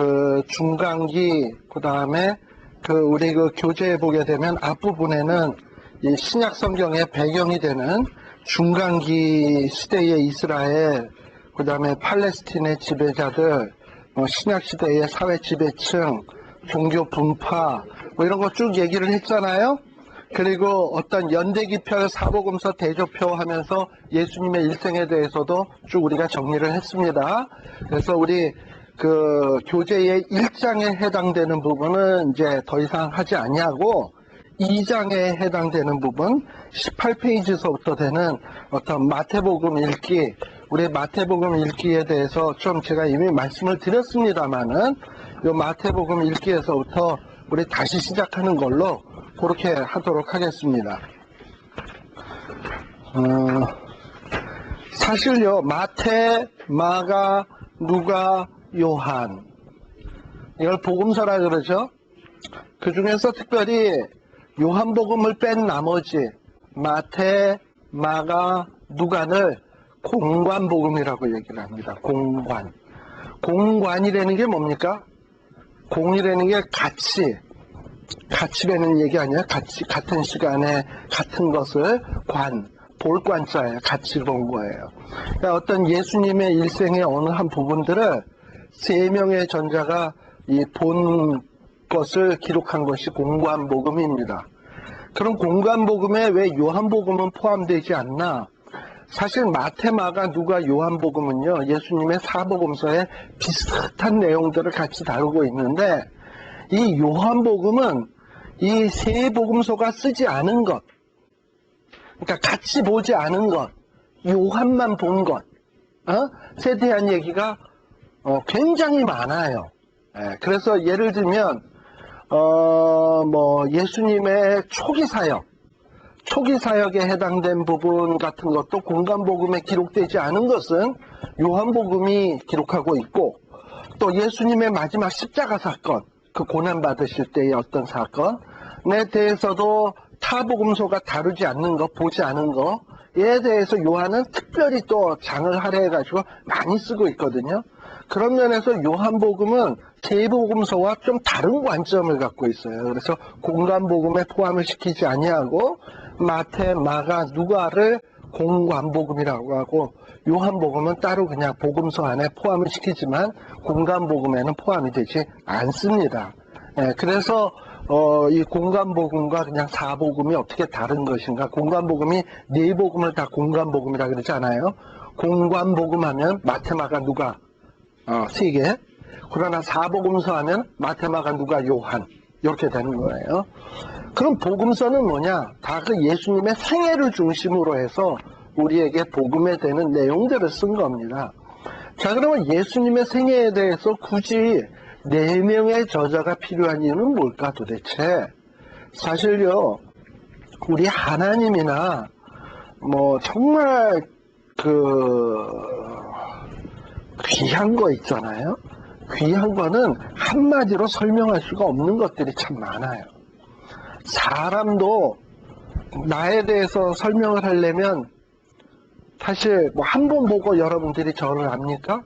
그 중간기, 그 다음에 우리 교재에 보게 되면 앞부분에는 이 신약 성경의 배경이 되는 중간기 시대의 이스라엘, 그 다음에 팔레스틴의 지배자들, 신약 시대의 사회 지배층, 종교 분파, 이런 거 쭉 얘기를 했잖아요. 그리고 어떤 연대기표, 사복음서, 대조표 하면서 예수님의 일생에 대해서도 쭉 우리가 정리를 했습니다. 그래서 우리 교재의 1장에 해당되는 부분은 이제 더 이상 하지 아니하고 2장에 해당되는 부분 18페이지서부터 되는 어떤 마태복음 읽기, 우리 마태복음 읽기에 대해서 좀 제가 이미 말씀을 드렸습니다만은 이 마태복음 읽기에서부터 우리 다시 시작하는 걸로 그렇게 하도록 하겠습니다. 사실요, 마태, 마가, 누가, 요한, 이걸 복음서라 그러죠. 그 중에서 특별히 요한복음을 뺀 나머지 마태, 마가, 누가를 공관복음이라고 얘기를 합니다. 공관. 공관이라는 게 뭡니까? 공이라는 게 가치라는 얘기 아니야? 같은 시간에 같은 것을 볼 관자예요. 같이 본 거예요. 그러니까 어떤 예수님의 일생의 어느 한 부분들을 세 명의 전자가 본 것을 기록한 것이 공관복음입니다. 그럼 공관복음에 왜 요한복음은 포함되지 않나? 사실 마태, 마가, 누가, 요한복음은요, 예수님의 사복음서에 비슷한 내용들을 같이 다루고 있는데, 이 요한복음은 이 세 복음서가 쓰지 않은 것, 그러니까 같이 보지 않은 것, 요한만 본 것, 에 대한 얘기가 굉장히 많아요. 그래서 예를 들면 예수님의 초기 사역에 해당된 부분 같은 것도 공관복음에 기록되지 않은 것은 요한복음이 기록하고 있고, 또 예수님의 마지막 십자가 사건, 그 고난받으실 때의 어떤 사건에 대해서도 타복음서가 다루지 않는 것, 보지 않은 것에 대해서 요한은 특별히 또 장을 할애해가지고 많이 쓰고 있거든요. 그런 면에서 요한복음은 제복음서와 좀 다른 관점을 갖고 있어요. 그래서 공관복음에 포함을 시키지 아니하고 마태, 마가, 누가를 공관복음이라고 하고, 요한복음은 따로 그냥 복음서 안에 포함을 시키지만 공관복음에는 포함이 되지 않습니다. 그래서 이 공관복음과 그냥 사복음이 어떻게 다른 것인가? 공관복음이 네 복음을 다 공관복음이라 그러지 않아요? 공관복음 하면 마태, 마가, 누가 세 개. 그러나 사복음서 하면 마태, 마가, 누가, 요한, 이렇게 되는 거예요. 그럼 복음서는 뭐냐? 다 그 예수님의 생애를 중심으로 해서 우리에게 복음에 되는 내용들을 쓴 겁니다. 자, 그러면 예수님의 생애에 대해서 굳이 4명의 저자가 필요한 이유는 뭘까 도대체? 사실요, 우리 하나님이나 정말 귀한 거 있잖아요. 귀한 거는 한마디로 설명할 수가 없는 것들이 참 많아요. 사람도 나에 대해서 설명을 하려면 사실 한 번 보고 여러분들이 저를 압니까?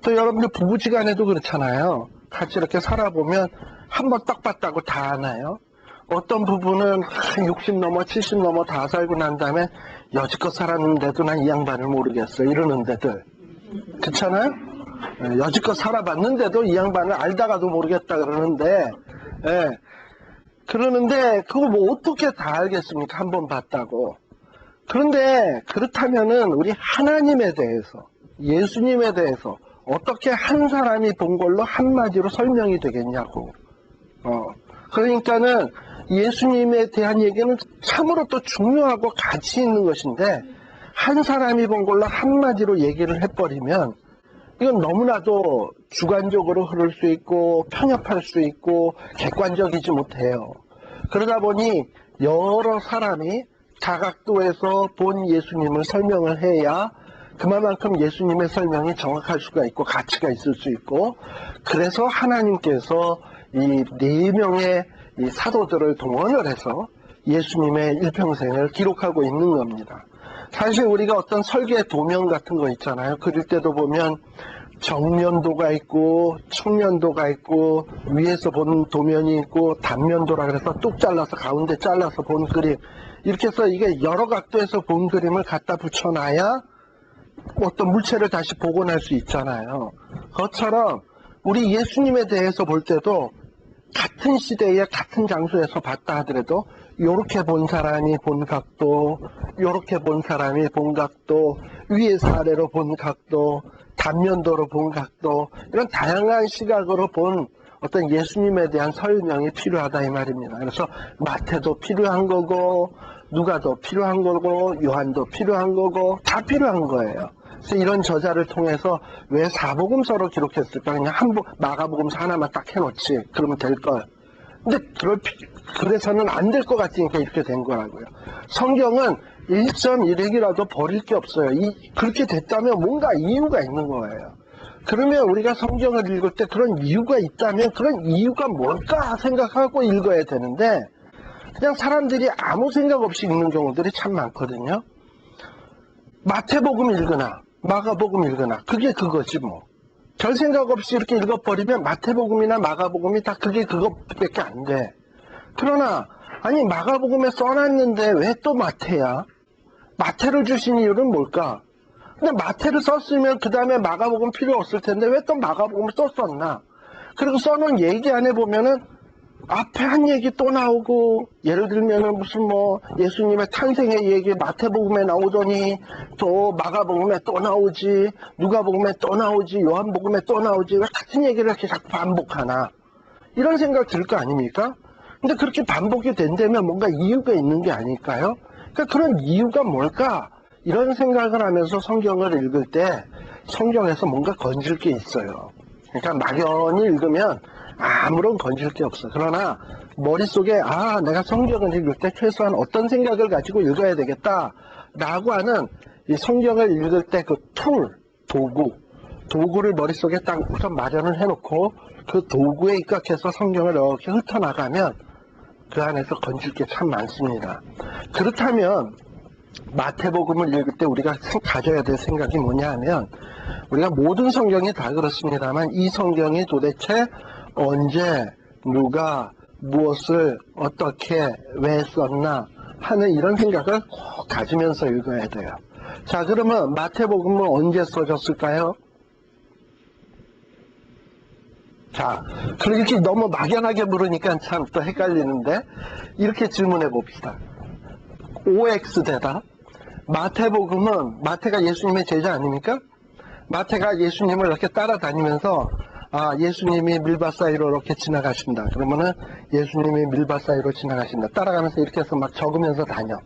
또 여러분들 부부지간에도 그렇잖아요. 같이 이렇게 살아보면 한 번 딱 봤다고 다 아나요? 어떤 부부는 60 넘어 70 넘어 다 살고 난 다음에 여지껏 살았는데도 난 이 양반을 모르겠어 이러는 데들 그렇잖아요? 여지껏 살아봤는데도 이 양반을 알다가도 모르겠다 그러는데, 그러는데 그거 어떻게 다 알겠습니까? 한 번 봤다고. 그런데 그렇다면은 우리 하나님에 대해서, 예수님에 대해서 어떻게 한 사람이 본 걸로 한마디로 설명이 되겠냐고. 그러니까는 예수님에 대한 얘기는 참으로 또 중요하고 가치 있는 것인데, 한 사람이 본 걸로 한마디로 얘기를 해버리면 이건 너무나도 주관적으로 흐를 수 있고 편협할 수 있고 객관적이지 못해요. 그러다 보니 여러 사람이 다각도에서 본 예수님을 설명을 해야 그만큼 예수님의 설명이 정확할 수가 있고 가치가 있을 수 있고, 그래서 하나님께서 이 4명의 이 사도들을 동원을 해서 예수님의 일평생을 기록하고 있는 겁니다. 사실 우리가 어떤 설계 도면 같은 거 있잖아요. 그릴 때도 보면 정면도가 있고 측면도가 있고 위에서 본 도면이 있고 단면도라 그래서 뚝 잘라서 가운데 잘라서 본 그림, 이렇게 해서 이게 여러 각도에서 본 그림을 갖다 붙여놔야 어떤 물체를 다시 복원할 수 있잖아요. 그것처럼 우리 예수님에 대해서 볼 때도 같은 시대에 같은 장소에서 봤다 하더라도 요렇게 본 사람이 본 각도, 요렇게 본 사람이 본 각도, 위에서 아래로 본 각도, 단면도로 본 각도, 이런 다양한 시각으로 본 어떤 예수님에 대한 설명이 필요하다 이 말입니다. 그래서 마태도 필요한 거고 누가도 필요한 거고 요한도 필요한 거고 다 필요한 거예요. 그래서 이런 저자를 통해서 왜 사복음서로 기록했을까? 그냥 마가복음서 하나만 딱 해놓지 그러면 될 걸. 근데 그래서는 안 될 것 같으니까 이렇게 된 거라고요. 성경은 1.1핵이라도 버릴 게 없어요. 그렇게 됐다면 뭔가 이유가 있는 거예요. 그러면 우리가 성경을 읽을 때 그런 이유가 있다면 그런 이유가 뭘까 생각하고 읽어야 되는데 그냥 사람들이 아무 생각 없이 읽는 경우들이 참 많거든요. 마태복음 읽으나 마가복음 읽으나 그게 그거지 뭐. 별 생각 없이 이렇게 읽어버리면 마태복음이나 마가복음이 다 그게 그것밖에 안 돼. 그러나 아니 마가복음에 써놨는데 왜 또 마태야? 마태를 주신 이유는 뭘까? 근데 마태를 썼으면 그 다음에 마가복음 필요 없을 텐데 왜 또 마가복음을 썼었나? 그리고 써놓은 얘기 안에 보면은 앞에 한 얘기 또 나오고, 예를 들면은 무슨 뭐 예수님의 탄생의 얘기 마태복음에 나오더니 또 마가복음에 또 나오지, 누가복음에 또 나오지, 요한복음에 또 나오지, 왜 같은 얘기를 이렇게 자꾸 반복하나? 이런 생각 들 거 아닙니까? 근데 그렇게 반복이 된다면 뭔가 이유가 있는 게 아닐까요? 그러니까 그런 이유가 뭘까? 이런 생각을 하면서 성경을 읽을 때 성경에서 뭔가 건질 게 있어요. 그러니까 막연히 읽으면 아무런 건질 게 없어. 그러나 머릿속에 내가 성경을 읽을 때 최소한 어떤 생각을 가지고 읽어야 되겠다 라고 하는 이 성경을 읽을 때 그 도구를 머릿속에 딱 우선 마련을 해놓고 그 도구에 입각해서 성경을 이렇게 훑어나가면 그 안에서 건질 게 참 많습니다. 그렇다면 마태복음을 읽을 때 우리가 가져야 될 생각이 뭐냐 하면, 우리가 모든 성경이 다 그렇습니다만 이 성경이 도대체 언제 누가 무엇을 어떻게 왜 썼나 하는 이런 생각을 꼭 가지면서 읽어야 돼요. 자, 그러면 마태복음은 언제 써졌을까요? 자, 그렇게 너무 막연하게 물으니까 참 또 헷갈리는데 이렇게 질문해 봅시다. OX 대답. 마태복음은, 마태가 예수님의 제자 아닙니까? 마태가 예수님을 이렇게 따라다니면서 예수님이 밀밭 사이로 이렇게 지나가신다. 그러면은 예수님이 밀밭 사이로 지나가신다. 따라가면서 이렇게 해서 막 적으면서 다녀.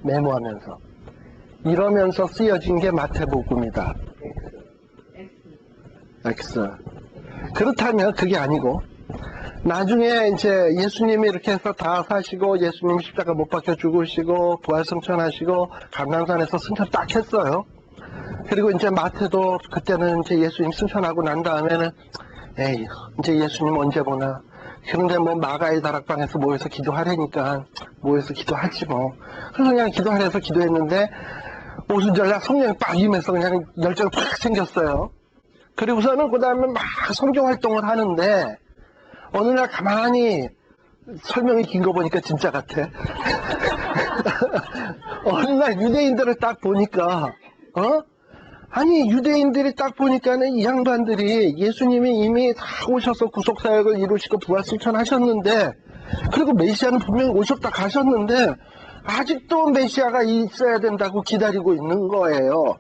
메모하면서. 이러면서 쓰여진 게 마태복음이다. X. 그렇다면 그게 아니고 나중에 이제 예수님이 이렇게 해서 다 사시고 예수님 십자가 못 박혀 죽으시고 부활승천하시고 감람산에서 승천 딱 했어요. 그리고 이제 마태도 그때는 이제 예수님 승천하고 난 다음에는 에이 이제 예수님 언제 보나. 그런데 뭐 마가의 다락방에서 모여서 기도하려니까 모여서 기도하지 뭐. 그래서 그냥 기도하려서 기도했는데 오순절날 성령이 빡 임해서 그냥 열정이 팍 생겼어요. 그리고서는 그 다음에 막 성경 활동을 하는데 어느 날 가만히 설명이 긴 거 보니까 진짜 같아. 어느 날 유대인들을 딱 보니까 아니 유대인들이 딱 보니까는 이 양반들이 예수님이 이미 다 오셔서 구속사역을 이루시고 부활승천하셨는데, 그리고 메시아는 분명히 오셨다 가셨는데 아직도 메시아가 있어야 된다고 기다리고 있는 거예요.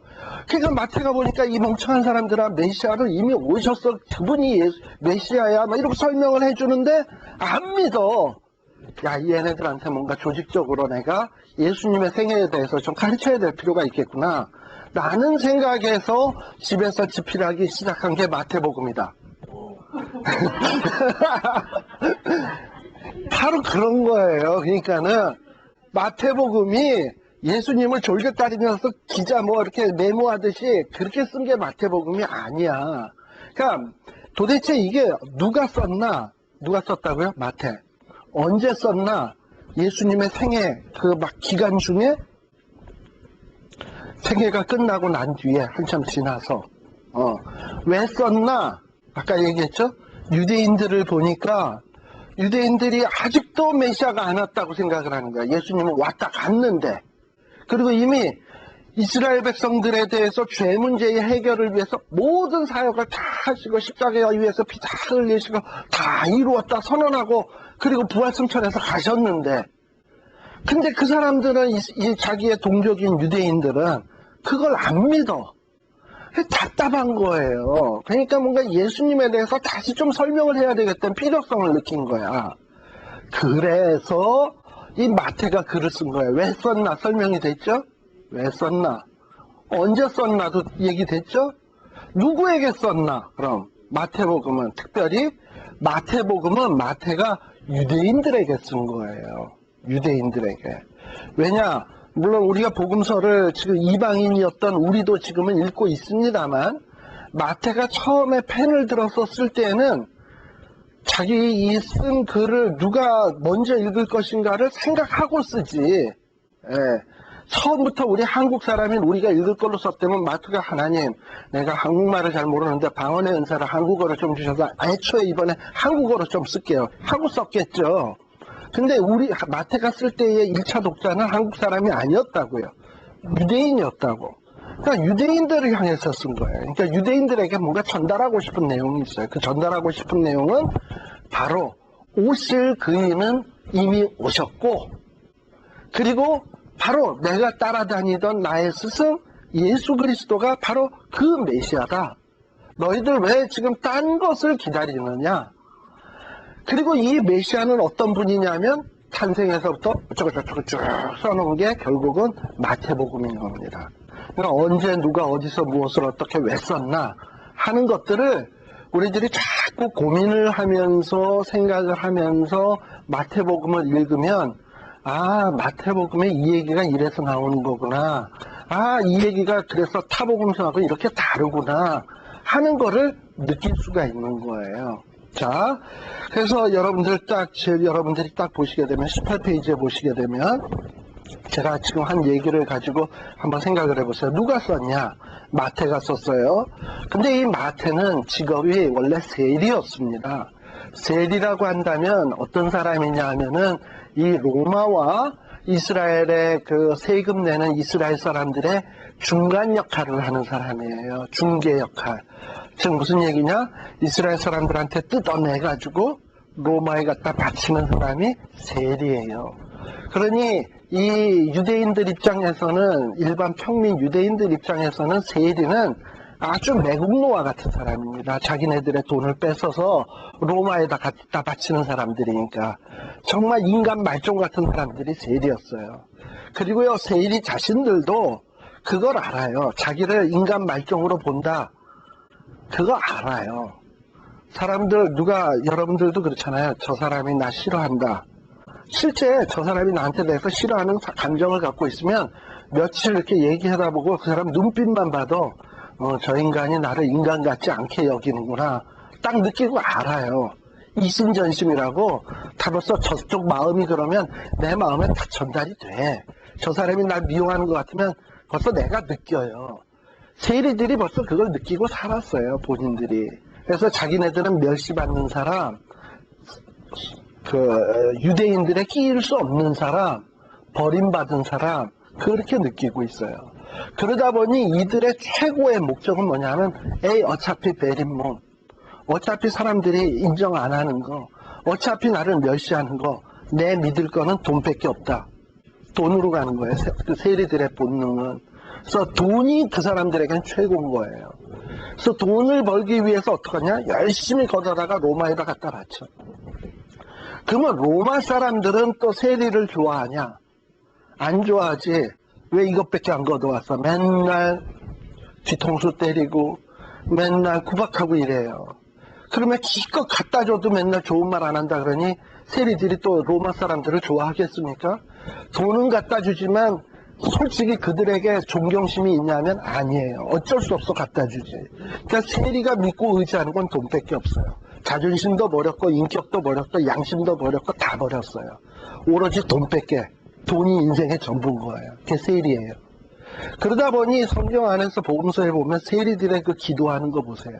그러니까 마태가 보니까 이 멍청한 사람들아 메시아를 이미 오셨어, 그분이 메시아야 막 이렇게 설명을 해주는데 안 믿어. 야, 얘네들한테 뭔가 조직적으로 내가 예수님의 생애에 대해서 좀 가르쳐야 될 필요가 있겠구나 라는 생각에서 집에서 집필하기 시작한 게 마태복음이다. 바로 그런 거예요. 그러니까는 마태복음이 예수님을 졸개 따르면서 기자 뭐 이렇게 메모하듯이 그렇게 쓴 게 마태복음이 아니야. 그러니까 도대체 이게 누가 썼나? 누가 썼다고요? 마태. 언제 썼나? 예수님의 생애 그 막 기간 중에 생애가 끝나고 난 뒤에 한참 지나서 왜 썼나? 아까 얘기했죠? 유대인들을 보니까 유대인들이 아직도 메시아가 안 왔다고 생각을 하는 거야. 예수님은 왔다 갔는데. 그리고 이미 이스라엘 백성들에 대해서 죄 문제의 해결을 위해서 모든 사역을 다 하시고 십자가에 위해서 피 다 흘리시고 다 이루었다 선언하고 그리고 부활승천해서 가셨는데, 근데 그 사람들은 이 자기의 동족인 유대인들은 그걸 안 믿어. 답답한 거예요. 그러니까 뭔가 예수님에 대해서 다시 좀 설명을 해야 되겠다는 필요성을 느낀 거야. 그래서 이 마태가 글을 쓴 거예요. 왜 썼나 설명이 됐죠? 왜 썼나? 언제 썼나도 얘기됐죠? 누구에게 썼나? 그럼 마태복음은 특별히 마태복음은 마태가 유대인들에게 쓴 거예요. 유대인들에게. 왜냐? 물론 우리가 복음서를 지금 이방인이었던 우리도 지금은 읽고 있습니다만, 마태가 처음에 펜을 들어서 쓸 때에는 자기 이 쓴 글을 누가 먼저 읽을 것인가를 생각하고 쓰지. 예. 처음부터 우리 한국 사람인 우리가 읽을 걸로 썼다면 마태가 하나님, 내가 한국말을 잘 모르는데 방언의 은사를 한국어로 좀 주셔서 애초에 이번에 한국어로 좀 쓸게요 하고 썼겠죠. 근데 우리 마태가 쓸 때의 1차 독자는 한국 사람이 아니었다고요. 유대인이었다고. 그러니까 유대인들을 향해서 쓴 거예요. 그러니까 유대인들에게 뭔가 전달하고 싶은 내용이 있어요. 그 전달하고 싶은 내용은 바로 오실 그이는 이미 오셨고, 그리고 바로 내가 따라다니던 나의 스승 예수 그리스도가 바로 그 메시아다. 너희들 왜 지금 딴 것을 기다리느냐? 그리고 이 메시아는 어떤 분이냐면 탄생에서부터 어쩌고저쩌고 쭉 써놓은 게 결국은 마태복음인 겁니다. 그러니까 언제 누가 어디서 무엇을 어떻게 왜 썼나 하는 것들을 우리들이 자꾸 고민을 하면서 생각을 하면서 마태복음을 읽으면, 아, 마태복음에 이 얘기가 이래서 나오는 거구나. 아, 이 얘기가 그래서 타복음서하고 이렇게 다르구나 하는 거를 느낄 수가 있는 거예요. 자, 그래서 여러분들이 딱 보시게 되면 18페이지에 보시게 되면 제가 지금 한 얘기를 가지고 한번 생각을 해보세요. 누가 썼냐? 마태가 썼어요. 근데 이 마태는 직업이 원래 세리였습니다. 세리라고 한다면 어떤 사람이냐 하면은 이 로마와 이스라엘의 그 세금 내는 이스라엘 사람들의 중간 역할을 하는 사람이에요. 중개 역할. 즉 무슨 얘기냐? 이스라엘 사람들한테 뜯어내가지고 로마에 갖다 바치는 사람이 세리예요. 그러니 이 유대인들 입장에서는, 일반 평민 유대인들 입장에서는 세리는 아주 매국노와 같은 사람입니다. 자기네들의 돈을 뺏어서 로마에다 갖다 바치는 사람들이니까 정말 인간 말종 같은 사람들이 세리였어요. 그리고요, 세리 자신들도 그걸 알아요. 자기를 인간 말종으로 본다. 그거 알아요. 여러분들도 그렇잖아요. 저 사람이 나 싫어한다. 실제 저 사람이 나한테 대해서 싫어하는 감정을 갖고 있으면 며칠 이렇게 얘기하다 보고 그 사람 눈빛만 봐도 저 인간이 나를 인간 같지 않게 여기는구나 딱 느끼고 알아요. 이심전심이라고 다 벌써 저쪽 마음이 그러면 내 마음에 다 전달이 돼. 저 사람이 날 미워하는 것 같으면 벌써 내가 느껴요. 세리들이 벌써 그걸 느끼고 살았어요, 본인들이. 그래서 자기네들은 멸시받는 사람, 유대인들의 끼일 수 없는 사람, 버림받은 사람, 그렇게 느끼고 있어요. 그러다 보니 이들의 최고의 목적은 뭐냐면, 어차피 베린 몸, 어차피 사람들이 인정 안 하는 거, 어차피 나를 멸시하는 거, 내 믿을 거는 돈밖에 없다. 돈으로 가는 거예요, 그 세리들의 본능은. 그래서 돈이 그 사람들에겐 최고인 거예요. 그래서 돈을 벌기 위해서 어떡하냐? 열심히 걷어다가 로마에다 갖다 바쳐. 그러면 로마 사람들은 또 세리를 좋아하냐? 안 좋아하지. 왜 이것밖에 안 걷어왔어? 맨날 뒤통수 때리고 맨날 구박하고 이래요. 그러면 기껏 갖다 줘도 맨날 좋은 말 안 한다 그러니 세리들이 또 로마 사람들을 좋아하겠습니까? 돈은 갖다 주지만 솔직히 그들에게 존경심이 있냐면 아니에요. 어쩔 수 없어 갖다 주지. 그러니까 세리가 믿고 의지하는 건 돈밖에 없어요. 자존심도 버렸고 인격도 버렸고 양심도 버렸고 다 버렸어요. 오로지 돈밖에. 돈이 인생의 전부인 거예요. 그게 세리예요. 그러다 보니 성경 안에서 복음서에 보면 세리들의 그 기도하는 거 보세요.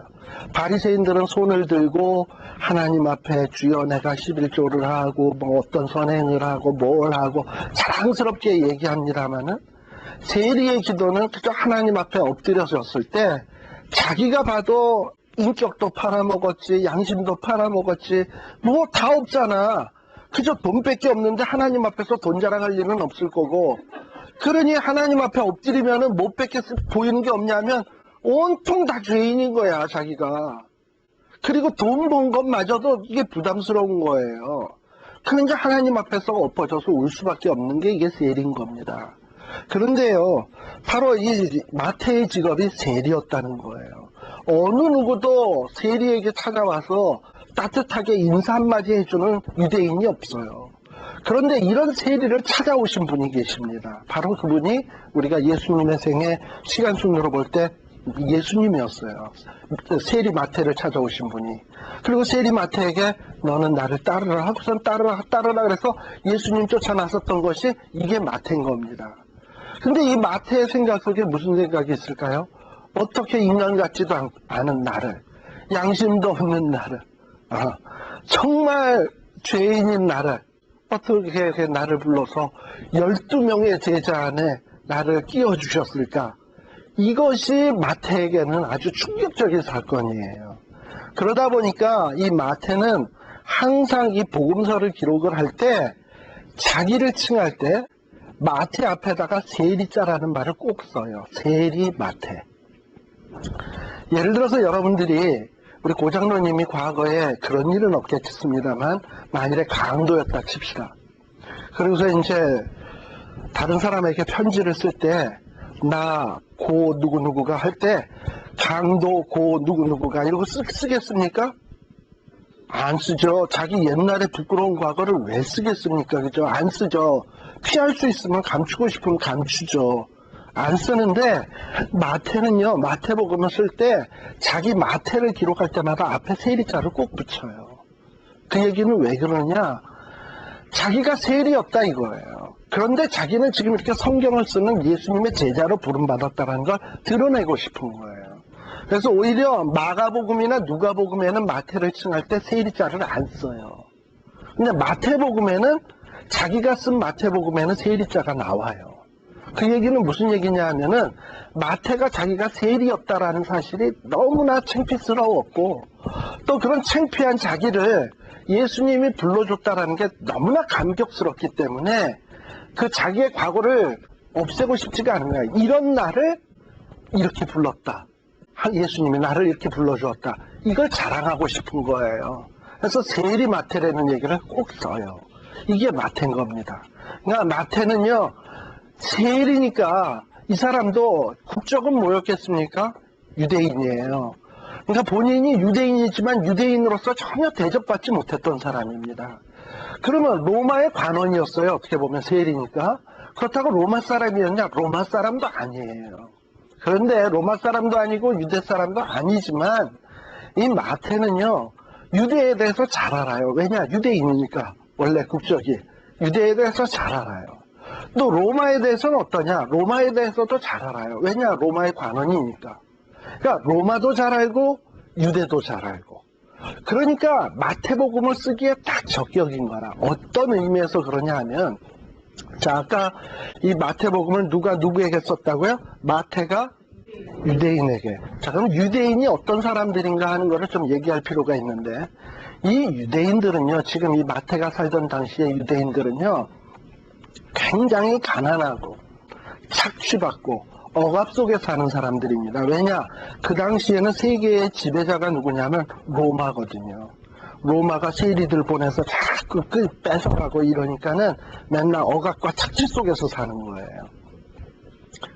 바리새인들은 손을 들고 하나님 앞에 주여 내가 11조를 하고 뭐 어떤 선행을 하고 뭘 하고 자랑스럽게 얘기합니다마는 세리의 기도는 그저 하나님 앞에 엎드려졌을 때 자기가 봐도 인격도 팔아먹었지 양심도 팔아먹었지 뭐 다 없잖아. 그저 돈밖에 없는데 하나님 앞에서 돈 자랑할 일은 없을 거고, 그러니 하나님 앞에 엎드리면은 못밖에 보이는 게 없냐면 온통 다 죄인인 거야 자기가. 그리고 돈 번 것마저도 이게 부담스러운 거예요. 그러니까 하나님 앞에서 엎어져서 울 수밖에 없는 게 이게 세리인 겁니다. 그런데요, 바로 이 마태의 직업이 세리였다는 거예요. 어느 누구도 세리에게 찾아와서 따뜻하게 인사 한마디 해주는 유대인이 없어요. 그런데 이런 세리를 찾아오신 분이 계십니다. 바로 그분이 우리가 예수님의 생애 시간순으로 볼 때 예수님이었어요. 세리 마태를 찾아오신 분이. 그리고 세리 마태에게 너는 나를 따르라 하고선 따르라 그래서 예수님 쫓아 나섰던 것이 이게 마태인 겁니다. 근데 이 마태의 생각 속에 무슨 생각이 있을까요? 어떻게 인간 같지도 않은 나를, 양심도 없는 나를, 정말 죄인인 나를 어떻게 나를 불러서 12명의 제자 안에 나를 끼워주셨을까? 이것이 마태에게는 아주 충격적인 사건이에요. 그러다 보니까 이 마태는 항상 이 복음서를 기록을 할 때 자기를 칭할 때 마태 앞에다가 세리자라는 말을 꼭 써요. 세리 마태. 예를 들어서 여러분들이 우리 고장로님이 과거에 그런 일은 없겠습니다만 만일에 강도였다 칩시다. 그래서 이제 다른 사람에게 편지를 쓸 때 나 고 누구누구가 할 때 강도 고 누구누구가 이러고 쓰겠습니까? 안 쓰죠. 자기 옛날에 부끄러운 과거를 왜 쓰겠습니까? 그죠? 안 쓰죠. 피할 수 있으면 감추고 싶으면 감추죠. 안 쓰는데 마태는요, 마태복음을 쓸 때 자기 마태를 기록할 때마다 앞에 세리자를 꼭 붙여요. 그 얘기는 왜 그러냐? 자기가 세리였다 이거예요. 그런데 자기는 지금 이렇게 성경을 쓰는 예수님의 제자로 부름받았다는 걸 드러내고 싶은 거예요. 그래서 오히려 마가복음이나 누가복음에는 마태를 칭할 때 세리자를 안 써요. 근데 마태복음에는 자기가 쓴 마태복음에는 세리자가 나와요. 그 얘기는 무슨 얘기냐 하면은 마태가 자기가 세리였다라는 사실이 너무나 창피스러웠고 또 그런 창피한 자기를 예수님이 불러줬다라는 게 너무나 감격스럽기 때문에 그 자기의 과거를 없애고 싶지가 않은 거야. 이런 나를 이렇게 불렀다. 예수님이 나를 이렇게 불러주었다. 이걸 자랑하고 싶은 거예요. 그래서 세리 마태라는 얘기를 꼭 써요. 이게 마태인 겁니다. 그러니까 마태는요, 세리니까 이 사람도 국적은 뭐였겠습니까? 유대인이에요. 그러니까 본인이 유대인이지만 유대인으로서 전혀 대접받지 못했던 사람입니다. 그러면 로마의 관원이었어요. 어떻게 보면 세리니까. 그렇다고 로마 사람이었냐? 로마 사람도 아니에요. 그런데 로마 사람도 아니고 유대 사람도 아니지만 이 마태는요, 유대에 대해서 잘 알아요. 왜냐? 유대인이니까. 원래 국적이. 유대에 대해서 잘 알아요. 또 로마에 대해서는 어떠냐? 로마에 대해서도 잘 알아요. 왜냐? 로마의 관원이니까. 그러니까 로마도 잘 알고 유대도 잘 알고. 그러니까 마태복음을 쓰기에 딱 적격인 거라. 어떤 의미에서 그러냐 하면, 자, 아까 이 마태복음을 누가 누구에게 썼다고요? 마태가 유대인에게. 자, 그럼 유대인이 어떤 사람들인가 하는 거를 좀 얘기할 필요가 있는데, 이 유대인들은요, 지금 이 마태가 살던 당시의 유대인들은요, 굉장히 가난하고 착취받고 억압 속에 사는 사람들입니다. 왜냐? 그 당시에는 세계의 지배자가 누구냐면 로마거든요. 로마가 세리들 보내서 자꾸 뺏어가고 이러니까는 맨날 억압과 착취 속에서 사는 거예요.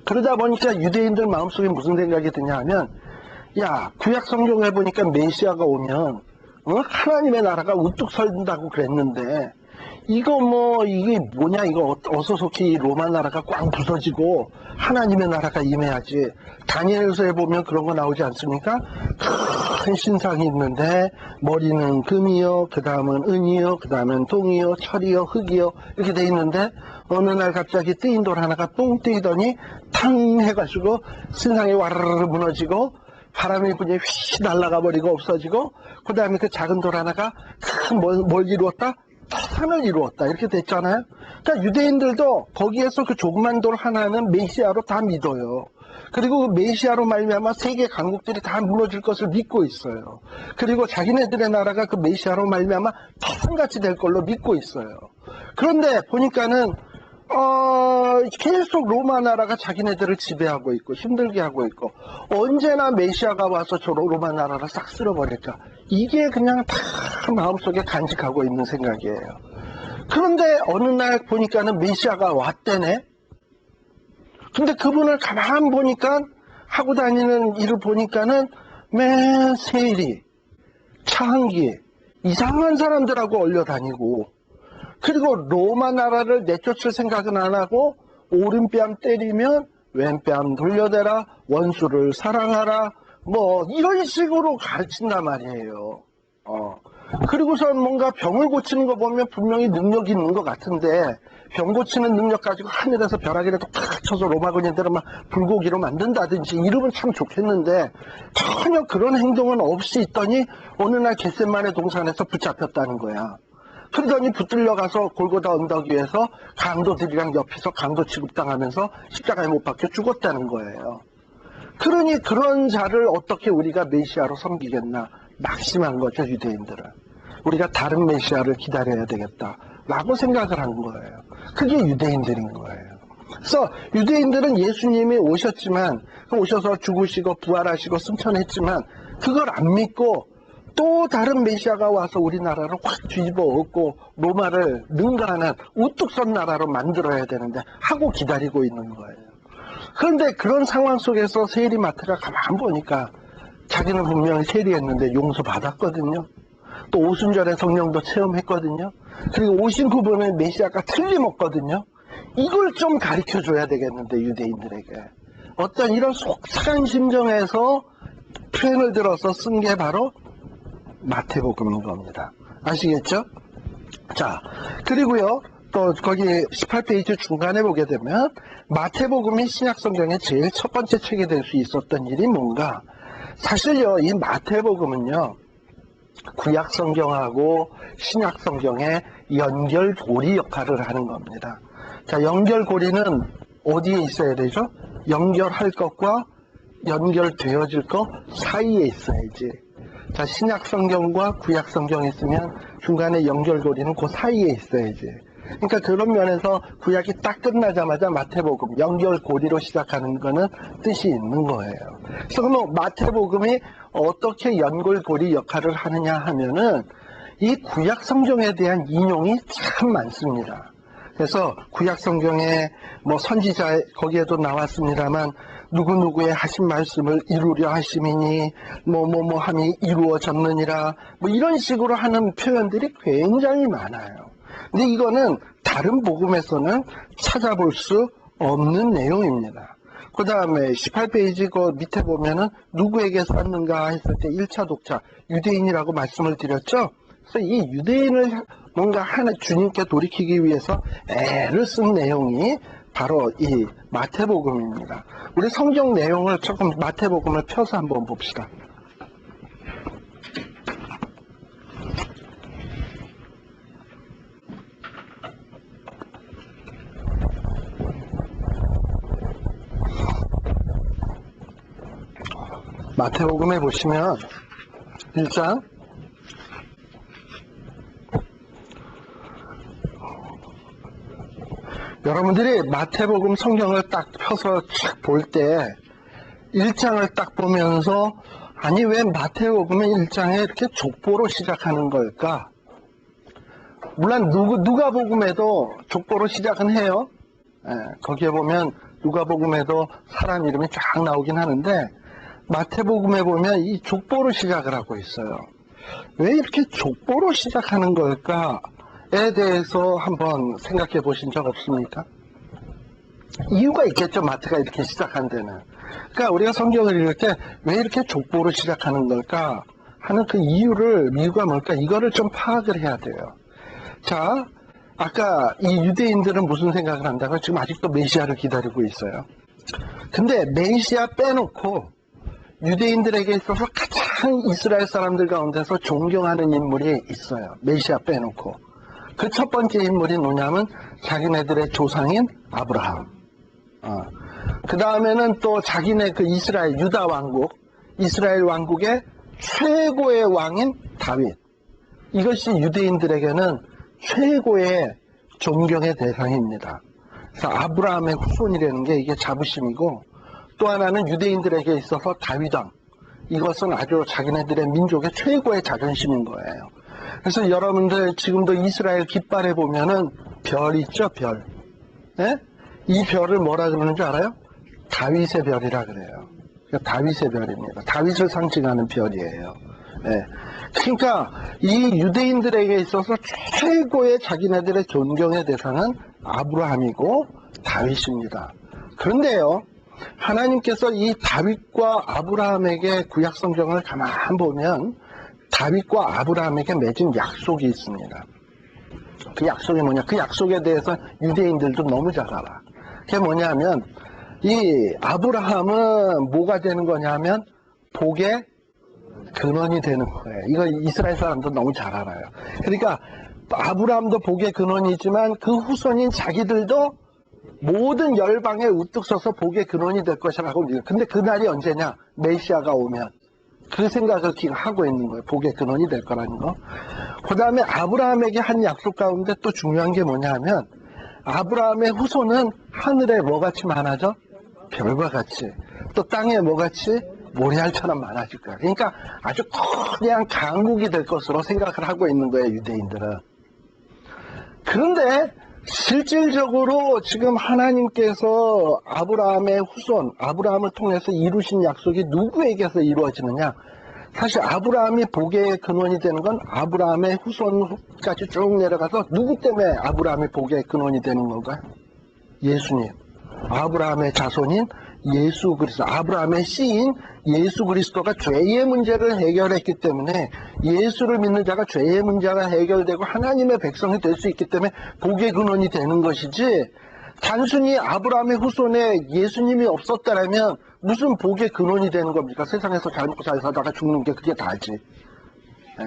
그러다 보니까 유대인들 마음속에 무슨 생각이 드냐 하면, 야, 구약 성경에 보니까 메시아가 오면 하나님의 나라가 우뚝 설다고 그랬는데 이게 뭐냐, 이거 어서 속히 로마 나라가 꽝 부서지고 하나님의 나라가 임해야지. 다니엘서에 보면 그런 거 나오지 않습니까? 큰 신상이 있는데 머리는 금이요, 그 다음은 은이요, 그 다음은 동이요, 철이요, 흙이요 이렇게 돼 있는데 어느 날 갑자기 뜨인 돌 하나가 똥 뜨이더니 탕 해가지고 신상이 와르르 무너지고 바람이 분이 휘 날아가 버리고 없어지고 그 다음에 그 작은 돌 하나가 큰 뭘 이루었다? 산을 이루었다 이렇게 됐잖아요. 그러니까 유대인들도 거기에서 그 조그만 돌 하나는 메시아로 다 믿어요. 그리고 그 메시아로 말미암아 세계 강국들이 다 무너질 것을 믿고 있어요. 그리고 자기네들의 나라가 그 메시아로 말미암아 태산같이 될 걸로 믿고 있어요. 그런데 보니까는 계속 로마 나라가 자기네들을 지배하고 있고 힘들게 하고 있고 언제나 메시아가 와서 저 로마 나라를 싹 쓸어버릴까 이게 그냥 다 마음속에 간직하고 있는 생각이에요. 그런데 어느 날 보니까는 메시아가 왔대네. 근데 그분을 가만 보니까 하고 다니는 일을 보니까는 맨 세일이 차 한 기 이상한 사람들하고 얼려 다니고 그리고 로마 나라를 내쫓을 생각은 안 하고 오른뺨 때리면 왼뺨 돌려대라 원수를 사랑하라 뭐 이런 식으로 가르친단 말이에요. 그리고선 뭔가 병을 고치는 거 보면 분명히 능력이 있는 것 같은데 병 고치는 능력 가지고 하늘에서 벼락이라도 탁 쳐서 로마군인들을 막 불고기로 만든다든지 이러면 참 좋겠는데 전혀 그런 행동은 없이 있더니 어느 날 겟세마네 동산에서 붙잡혔다는 거야. 그러더니 붙들려 가서 골고다 언덕 위에서 강도들이랑 옆에서 강도 취급당하면서 십자가에 못 박혀 죽었다는 거예요. 그러니 그런 자를 어떻게 우리가 메시아로 섬기겠나 낙심한 거죠, 유대인들은. 우리가 다른 메시아를 기다려야 되겠다라고 생각을 한 거예요. 그게 유대인들인 거예요. 그래서 유대인들은 예수님이 오셨지만 오셔서 죽으시고 부활하시고 승천했지만 그걸 안 믿고 또 다른 메시아가 와서 우리나라를 확 뒤집어 엎고 로마를 능가하는 우뚝 선 나라로 만들어야 되는데 하고 기다리고 있는 거예요. 그런데 그런 상황 속에서 세리마트가 가만 보니까 자기는 분명히 세리했는데 용서받았거든요. 또 오순절에 성령도 체험했거든요. 그리고 오신 그분은 메시아가 틀림없거든요. 이걸 좀 가르쳐줘야 되겠는데 유대인들에게. 어떤 이런 속상한 심정에서 표현을 들어서 쓴 게 바로 마태복음인 겁니다. 아시겠죠? 자, 그리고요, 또 거기 18페이지 중간에 보게 되면 마태복음이 신약성경의 제일 첫 번째 책이 될 수 있었던 일이 뭔가? 사실요, 이 마태복음은요, 구약성경하고 신약성경의 연결고리 역할을 하는 겁니다. 자, 연결고리는 어디에 있어야 되죠? 연결할 것과 연결되어질 것 사이에 있어야지. 자, 신약성경과 구약성경이 있으면 중간에 연결고리는 그 사이에 있어야지. 그러니까 그런 면에서 구약이 딱 끝나자마자 마태복음, 연결고리로 시작하는 거는 뜻이 있는 거예요. 그래서 그럼 마태복음이 어떻게 연결고리 역할을 하느냐 하면은 이 구약성경에 대한 인용이 참 많습니다. 그래서 구약성경에 뭐 선지자 거기에도 나왔습니다만 누구누구의 하신 말씀을 이루려 하심이니 뭐뭐뭐 함이 이루어졌느니라 뭐 이런 식으로 하는 표현들이 굉장히 많아요. 근데 이거는 다른 복음에서는 찾아볼 수 없는 내용입니다. 그 다음에 18페이지 그 밑에 보면은 누구에게 썼는가 했을 때 1차 독자 유대인이라고 말씀을 드렸죠. 그래서 이 유대인을 뭔가 하나 주님께 돌이키기 위해서 애를 쓴 내용이 바로 이 마태복음입니다. 우리 성경 내용을 조금 마태복음을 펴서 한번 봅시다. 마태복음에 보시면 1장 여러분들이 마태복음 성경을 딱 펴서 쫙 볼 때 1장을 딱 보면서 아니 왜 마태복음의 1장에 이렇게 족보로 시작하는 걸까? 물론 누가복음에도 족보로 시작은 해요. 거기에 보면 누가복음에도 사람 이름이 쫙 나오긴 하는데 마태복음에 보면 이 족보로 시작을 하고 있어요. 왜 이렇게 족보로 시작하는 걸까에 대해서 한번 생각해 보신 적 없습니까? 이유가 있겠죠. 마태가 이렇게 시작한 데는. 그러니까 우리가 성경을 읽을 때 왜 이렇게 족보로 시작하는 걸까? 하는 그 이유가 뭘까? 이거를 좀 파악을 해야 돼요. 자, 아까 이 유대인들은 무슨 생각을 한다고? 지금 아직도 메시아를 기다리고 있어요. 근데 메시아 빼놓고 유대인들에게 있어서 가장 이스라엘 사람들 가운데서 존경하는 인물이 있어요. 메시아 빼놓고. 그 첫 번째 인물이 뭐냐면 자기네들의 조상인 아브라함. 그 다음에는 또 자기네 그 이스라엘 유다 왕국, 이스라엘 왕국의 최고의 왕인 다윗. 이것이 유대인들에게는 최고의 존경의 대상입니다. 그래서 아브라함의 후손이라는 게 이게 자부심이고, 또 하나는 유대인들에게 있어서 다윗왕. 이것은 아주 자기네들의 민족의 최고의 자존심인 거예요. 그래서 여러분들 지금도 이스라엘 깃발에 보면은 별 있죠, 별. 예? 이 별을 뭐라 그러는 줄 알아요? 다윗의 별이라 그래요. 다윗의 별입니다. 다윗을 상징하는 별이에요. 예. 그러니까 이 유대인들에게 있어서 최고의 자기네들의 존경의 대상은 아브라함이고 다윗입니다. 그런데요, 하나님께서 이 다윗과 아브라함에게 구약 성경을 가만 보면 다윗과 아브라함에게 맺은 약속이 있습니다. 그 약속이 뭐냐? 그 약속에 대해서 유대인들도 너무 잘 알아. 그게 뭐냐면 이 아브라함은 뭐가 되는 거냐면 복의 근원이 되는 거예요. 이거 이스라엘 사람도 너무 잘 알아요. 그러니까 아브라함도 복의 근원이지만 그 후손인 자기들도 모든 열방에 우뚝 서서 복의 근원이 될 것이라고 믿어요. 근데 그날이 언제냐? 메시아가 오면. 그 생각을 하고 있는 거예요. 복의 근원이 될 거라는 거. 그 다음에 아브라함에게 한 약속 가운데 또 중요한 게 뭐냐 하면 아브라함의 후손은 하늘에 뭐같이 많아져? 별과 같이. 또 땅에 뭐같이? 모래알처럼 많아질 거야. 그러니까 아주 거대한 강국이 될 것으로 생각을 하고 있는 거예요, 유대인들은. 그런데 실질적으로 지금 하나님께서 아브라함의 후손, 아브라함을 통해서 이루신 약속이 누구에게서 이루어지느냐? 사실 아브라함이 복의 근원이 되는 건 아브라함의 후손까지 쭉 내려가서 누구 때문에 아브라함이 복의 근원이 되는 건가요? 예수님. 아브라함의 자손인 예수 그리스도, 아브라함의 씨인 예수 그리스도가 죄의 문제를 해결했기 때문에 예수를 믿는 자가 죄의 문제가 해결되고 하나님의 백성이 될 수 있기 때문에 복의 근원이 되는 것이지, 단순히 아브라함의 후손에 예수님이 없었다면 무슨 복의 근원이 되는 겁니까? 세상에서 잘 먹고 잘 살다가 죽는 게 그게 다지. 예.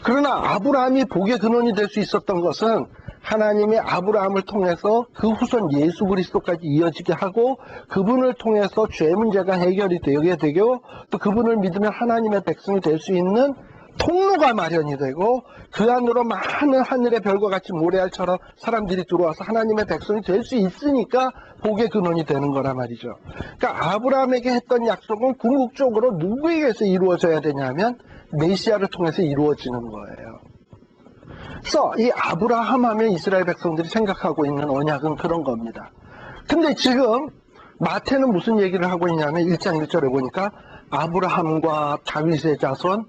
그러나 아브라함이 복의 근원이 될 수 있었던 것은 하나님이 아브라함을 통해서 그 후손 예수 그리스도까지 이어지게 하고 그분을 통해서 죄 문제가 해결이 되게 되고 또 그분을 믿으면 하나님의 백성이 될 수 있는 통로가 마련이 되고 그 안으로 많은 하늘의 별과 같이 모래알처럼 사람들이 들어와서 하나님의 백성이 될 수 있으니까 복의 근원이 되는 거란 말이죠. 그러니까 아브라함에게 했던 약속은 궁극적으로 누구에게서 이루어져야 되냐면 메시아를 통해서 이루어지는 거예요. 그래서 이 아브라함 하면 이스라엘 백성들이 생각하고 있는 언약은 그런 겁니다. 근데 지금 마태는 무슨 얘기를 하고 있냐면 1장 1절에 보니까 아브라함과 다윗의 자손,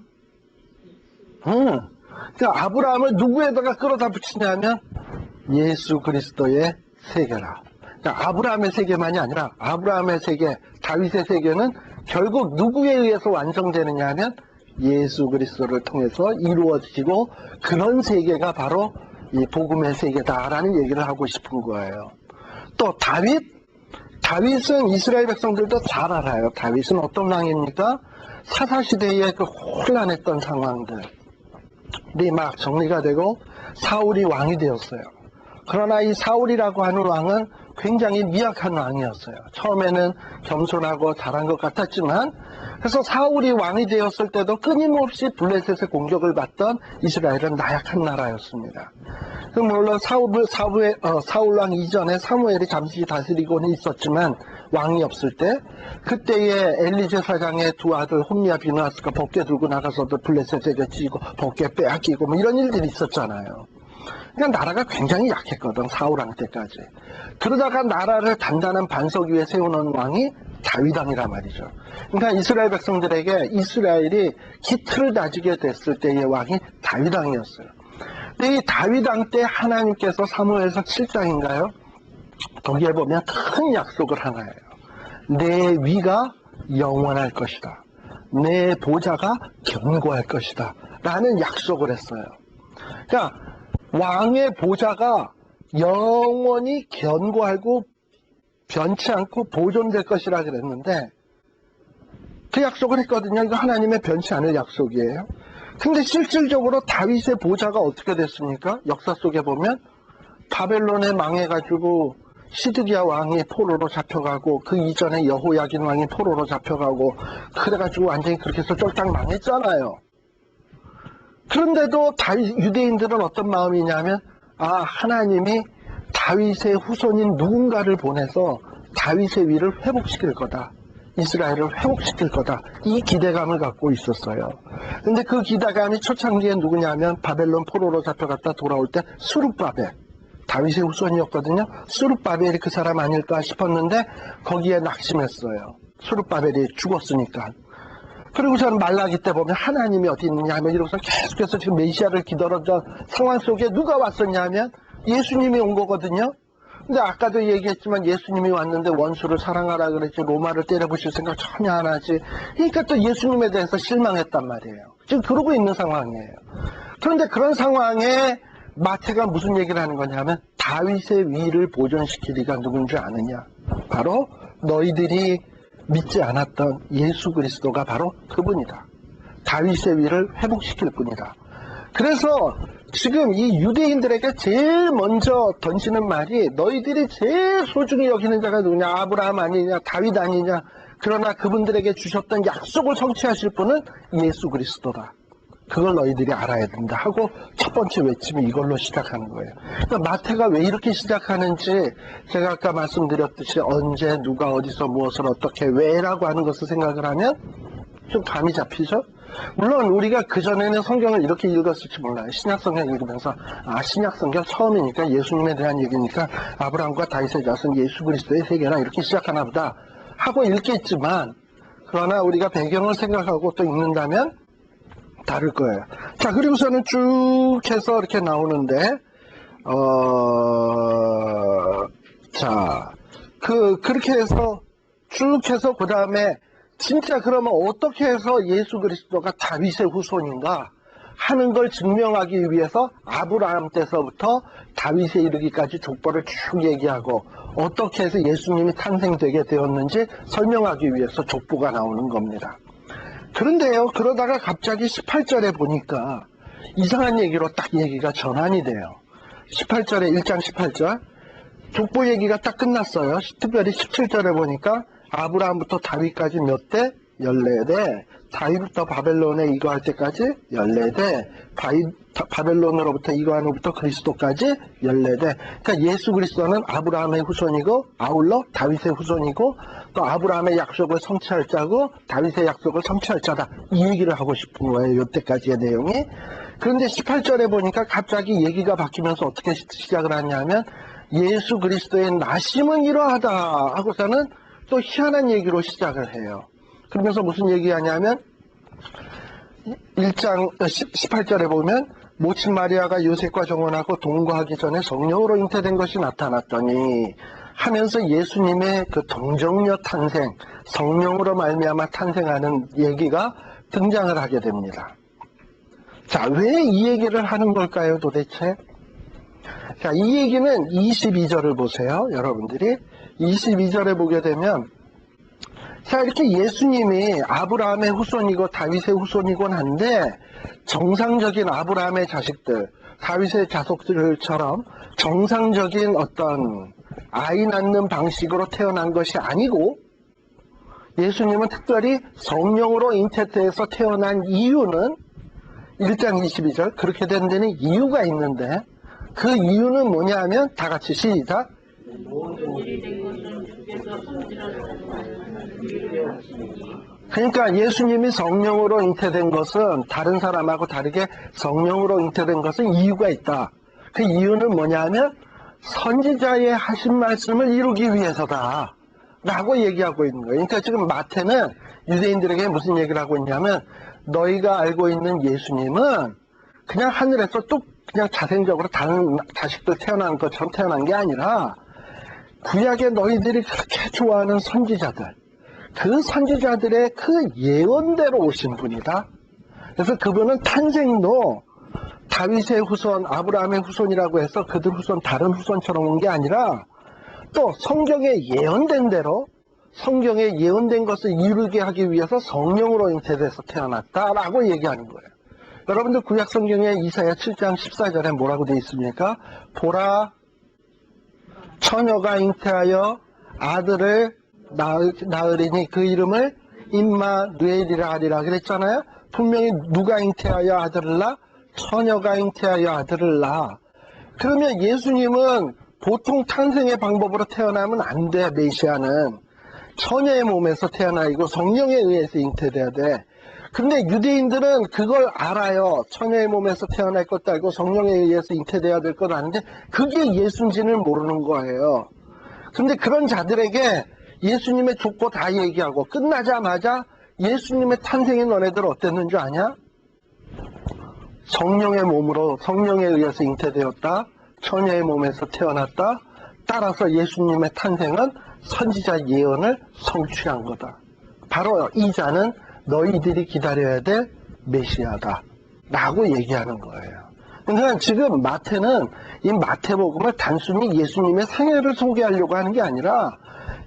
그러니까 아브라함을 누구에다가 끌어다 붙이냐면 예수 그리스도의 세계라. 그러니까 아브라함의 세계만이 아니라 아브라함의 세계, 다윗의 세계는 결국 누구에 의해서 완성되느냐 하면 예수 그리스도를 통해서 이루어지고 그런 세계가 바로 이 복음의 세계다라는 얘기를 하고 싶은 거예요. 또 다윗은 이스라엘 백성들도 잘 알아요. 다윗은 어떤 왕입니까? 사사시대의 그 혼란했던 상황들이 막 정리가 되고 사울이 왕이 되었어요. 그러나 이 사울이라고 하는 왕은 굉장히 미약한 왕이었어요. 처음에는 겸손하고 잘한 것 같았지만, 그래서 사울이 왕이 되었을 때도 끊임없이 블레셋의 공격을 받던 이스라엘은 나약한 나라였습니다. 물론 사울 왕 이전에 사무엘이 잠시 다스리고는 있었지만 왕이 없을 때 그때에 엘리제 사장의 두 아들 홈리와 비느하스가 법궤 들고 나가서도 블레셋에게 찌고 법궤 빼앗기고 뭐 이런 일들이 있었잖아요. 그러니까 나라가 굉장히 약했거든, 사울 왕 때까지. 그러다가 나라를 단단한 반석 위에 세우는 왕이 다윗 왕이란 말이죠. 그러니까 이스라엘 백성들에게 이스라엘이 기틀을 다지게 됐을 때의 왕이 다윗 왕이었어요. 근데 이 다윗 왕 때 하나님께서 사무엘서 7장인가요? 거기에 보면 큰 약속을 하나 해요. 내 위가 영원할 것이다. 내 보좌가 견고할 것이다 라는 약속을 했어요. 그러니까 왕의 보좌가 영원히 견고하고 변치 않고 보존될 것이라 그랬는데 그 약속을 했거든요. 이거 하나님의 변치 않을 약속이에요. 근데 실질적으로 다윗의 보좌가 어떻게 됐습니까? 역사 속에 보면 바벨론에 망해가지고 시드기야 왕이 포로로 잡혀가고 그 이전에 여호야긴 왕이 포로로 잡혀가고 그래가지고 완전히 그렇게 해서 쫄딱 망했잖아요. 그런데도 유대인들은 어떤 마음이냐면 하나님이 다윗의 후손인 누군가를 보내서 다윗의 위를 회복시킬 거다. 이스라엘을 회복시킬 거다. 이 기대감을 갖고 있었어요. 근데 그 기대감이 초창기에 누구냐면 바벨론 포로로 잡혀갔다 돌아올 때 수룹바벨, 다윗의 후손이었거든요. 수룹바벨이 그 사람 아닐까 싶었는데 거기에 낙심했어요. 수룹바벨이 죽었으니까. 그리고 저는 말라기 때 보면 하나님이 어디 있느냐 하면 이러고서 계속해서 지금 메시아를 기다렸던 상황 속에 누가 왔었냐 하면 예수님이 온 거거든요. 근데 아까도 얘기했지만 예수님이 왔는데 원수를 사랑하라 그랬지 로마를 때려부실 생각 전혀 안 하지. 그러니까 또 예수님에 대해서 실망했단 말이에요. 지금 그러고 있는 상황이에요. 그런데 그런 상황에 마태가 무슨 얘기를 하는 거냐면 다윗의 위를 보존시키리가 누군지 아느냐. 바로 너희들이 믿지 않았던 예수 그리스도가 바로 그분이다. 다윗의 위를 회복시킬 분이다. 그래서 지금 이 유대인들에게 제일 먼저 던지는 말이 너희들이 제일 소중히 여기는 자가 누구냐? 아브라함 아니냐? 다윗 아니냐? 그러나 그분들에게 주셨던 약속을 성취하실 분은 예수 그리스도다. 그걸 너희들이 알아야 된다 하고 첫 번째 외침이 이걸로 시작하는 거예요. 그러니까 마태가 왜 이렇게 시작하는지 제가 아까 말씀드렸듯이 언제 누가 어디서 무엇을 어떻게 왜라고 하는 것을 생각을 하면 좀 감이 잡히죠. 물론 우리가 그전에는 성경을 이렇게 읽었을지 몰라요. 신약성경 읽으면서 신약성경 처음이니까 예수님에 대한 얘기니까 아브라함과 다윗의 자손 예수 그리스도의 세계라 이렇게 시작하나 보다 하고 읽겠지만 그러나 우리가 배경을 생각하고 또 읽는다면 다를 거예요. 자, 그리고서는 쭉 해서 이렇게 나오는데 그렇게 해서 쭉 해서 그 다음에 진짜 그러면 어떻게 해서 예수 그리스도가 다윗의 후손인가 하는 걸 증명하기 위해서 아브라함 때서부터 다윗에 이르기까지 족보를 쭉 얘기하고 어떻게 해서 예수님이 탄생되게 되었는지 설명하기 위해서 족보가 나오는 겁니다. 그런데요, 그러다가 갑자기 18절에 보니까 이상한 얘기로 딱 얘기가 전환이 돼요. 18절에 1장 18절 족보 얘기가 딱 끝났어요. 특별히 17절에 보니까 아브라함부터 다윗까지 몇 대? 14대. 다윗부터 바벨론에 이거할 때까지 14대. 바벨론으로부터 이거한 후부터 그리스도까지 14대. 그러니까 예수 그리스도는 아브라함의 후손이고 아울러 다윗의 후손이고 또 아브라함의 약속을 성취할 자고 다윗의 약속을 성취할 자다. 이 얘기를 하고 싶은 거예요. 이때까지의 내용이. 그런데 18절에 보니까 갑자기 얘기가 바뀌면서 어떻게 시작을 하냐면 예수 그리스도의 나심은 이러하다 하고서는 또 희한한 얘기로 시작을 해요. 그러면서 무슨 얘기하냐면 1장 18절에 보면 모친 마리아가 요셉과 정혼하고 동거하기 전에 성령으로 잉태된 것이 나타났더니 하면서 예수님의 그 동정녀 탄생, 성령으로 말미암아 탄생하는 얘기가 등장을 하게 됩니다. 자, 왜 이 얘기를 하는 걸까요, 도대체? 자, 이 얘기는 22절을 보세요, 여러분들이. 22절에 보게 되면 자, 이렇게 예수님이 아브라함의 후손이고 다윗의 후손이곤 한데 정상적인 아브라함의 자식들, 다윗의 자손들처럼 정상적인 어떤 아이 낳는 방식으로 태어난 것이 아니고 예수님은 특별히 성령으로 잉태돼서 태어난 이유는 1장 22절 그렇게 된 데는 이유가 있는데 그 이유는 뭐냐 하면 다 같이 시작. 모든 일이 된 것은 주께서 성질하셨다. 그러니까 예수님이 성령으로 잉태된 것은 다른 사람하고 다르게 성령으로 잉태된 것은 이유가 있다. 그 이유는 뭐냐 하면 선지자의 하신 말씀을 이루기 위해서다 라고 얘기하고 있는 거예요. 그러니까 지금 마태는 유대인들에게 무슨 얘기를 하고 있냐면 너희가 알고 있는 예수님은 그냥 하늘에서 뚝 그냥 자생적으로 다른 자식들 태어난 것처럼 태어난 게 아니라 구약에 너희들이 그렇게 좋아하는 선지자들 그 선지자들의 그 예언대로 오신 분이다. 그래서 그분은 탄생도 다윗의 후손, 아브라함의 후손이라고 해서 그들 후손, 다른 후손처럼 온 게 아니라 또 성경에 예언된 대로 성경에 예언된 것을 이루게 하기 위해서 성령으로 잉태돼서 태어났다라고 얘기하는 거예요. 여러분들 구약 성경에 이사야 7장 14절에 뭐라고 되어 있습니까? 보라, 처녀가 잉태하여 아들을 낳으리니 그 이름을 임마누엘이라 하리라 그랬잖아요. 분명히 누가 잉태하여 아들을 낳아? 처녀가 잉태하여 아들을 낳아. 그러면 예수님은 보통 탄생의 방법으로 태어나면 안 돼. 메시아는 처녀의 몸에서 태어나고 성령에 의해서 잉태돼야 돼. 근데 유대인들은 그걸 알아요. 처녀의 몸에서 태어날 것도 알고 성령에 의해서 잉태돼야 될 것 아는데 그게 예수인지는 모르는 거예요. 근데 그런 자들에게 예수님의 족보 다 얘기하고 끝나자마자 예수님의 탄생이 너네들 어땠는 줄 아냐? 성령의 몸으로 성령에 의해서 잉태되었다. 처녀의 몸에서 태어났다. 따라서 예수님의 탄생은 선지자 예언을 성취한 거다. 바로 이 자는 너희들이 기다려야 될 메시아다 라고 얘기하는 거예요. 그러니까 지금 마태는 이 마태복음을 단순히 예수님의 생애를 소개하려고 하는 게 아니라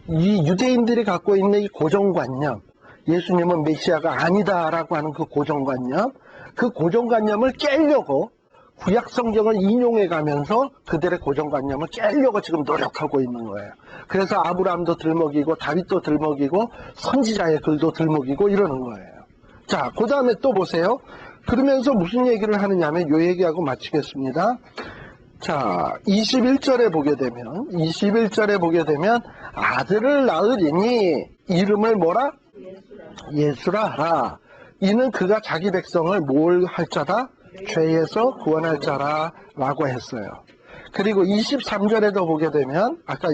이 유대인들이 갖고 있는 이 고정관념, 예수님은 메시아가 아니다라고 하는 그 고정관념을 깨려고 구약 성경을 인용해 가면서 그들의 고정관념을 깨려고 지금 노력하고 있는 거예요. 그래서 아브라함도 들먹이고 다윗도 들먹이고 선지자의 글도 들먹이고 이러는 거예요. 자, 그 다음에 또 보세요. 그러면서 무슨 얘기를 하느냐면 요 얘기하고 마치겠습니다. 자, 21절에 보게 되면 아들을 낳으리니 이름을 뭐라? 예수라 하라. 이는 그가 자기 백성을 뭘 할 자다? 죄에서 구원할 자라 라고 했어요. 그리고 23절에도 보게 되면 아까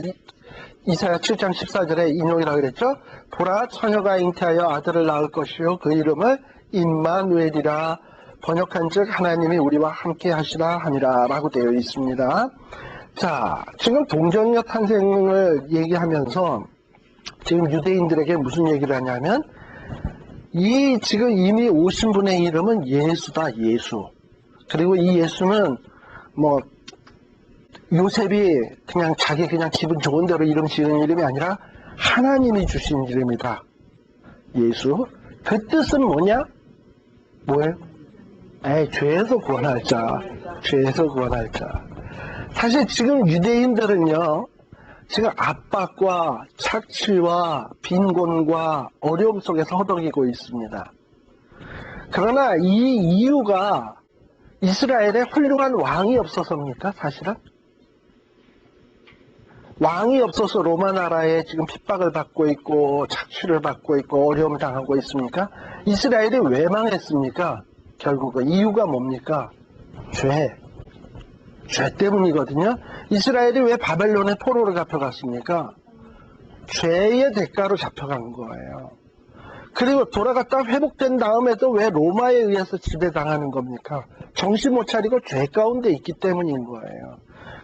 이사야 7장 14절에 인용이라고 그랬죠. 보라 처녀가 잉태하여 아들을 낳을 것이요 그 이름을 임마누엘이라 번역한즉 하나님이 우리와 함께 하시라 함이라 라고 되어 있습니다. 자, 지금 동정녀 탄생을 얘기하면서 지금 유대인들에게 무슨 얘기를 하냐면 이 지금 이미 오신 분의 이름은 예수다, 예수. 그리고 이 예수는 뭐 요셉이 그냥 자기 기분 좋은 대로 이름 지은 이름이 아니라 하나님이 주신 이름이다. 예수. 그 뜻은 뭐냐? 뭐예요? 죄에서 구원할 자. 죄에서 구원할 자. 사실 지금 유대인들은요, 지금 압박과 착취와 빈곤과 어려움 속에서 허덕이고 있습니다. 그러나 이 이유가 이스라엘에 훌륭한 왕이 없어서입니까? 사실은? 왕이 없어서 로마 나라에 지금 핍박을 받고 있고 착취를 받고 있고 어려움을 당하고 있습니까? 이스라엘이 왜 망했습니까? 결국은 이유가 뭡니까? 죄 때문이거든요. 이스라엘이 왜 바벨론의 포로로 잡혀갔습니까? 죄의 대가로 잡혀간 거예요. 그리고 돌아갔다 회복된 다음에도 왜 로마에 의해서 지배당하는 겁니까? 정신 못 차리고 죄 가운데 있기 때문인 거예요.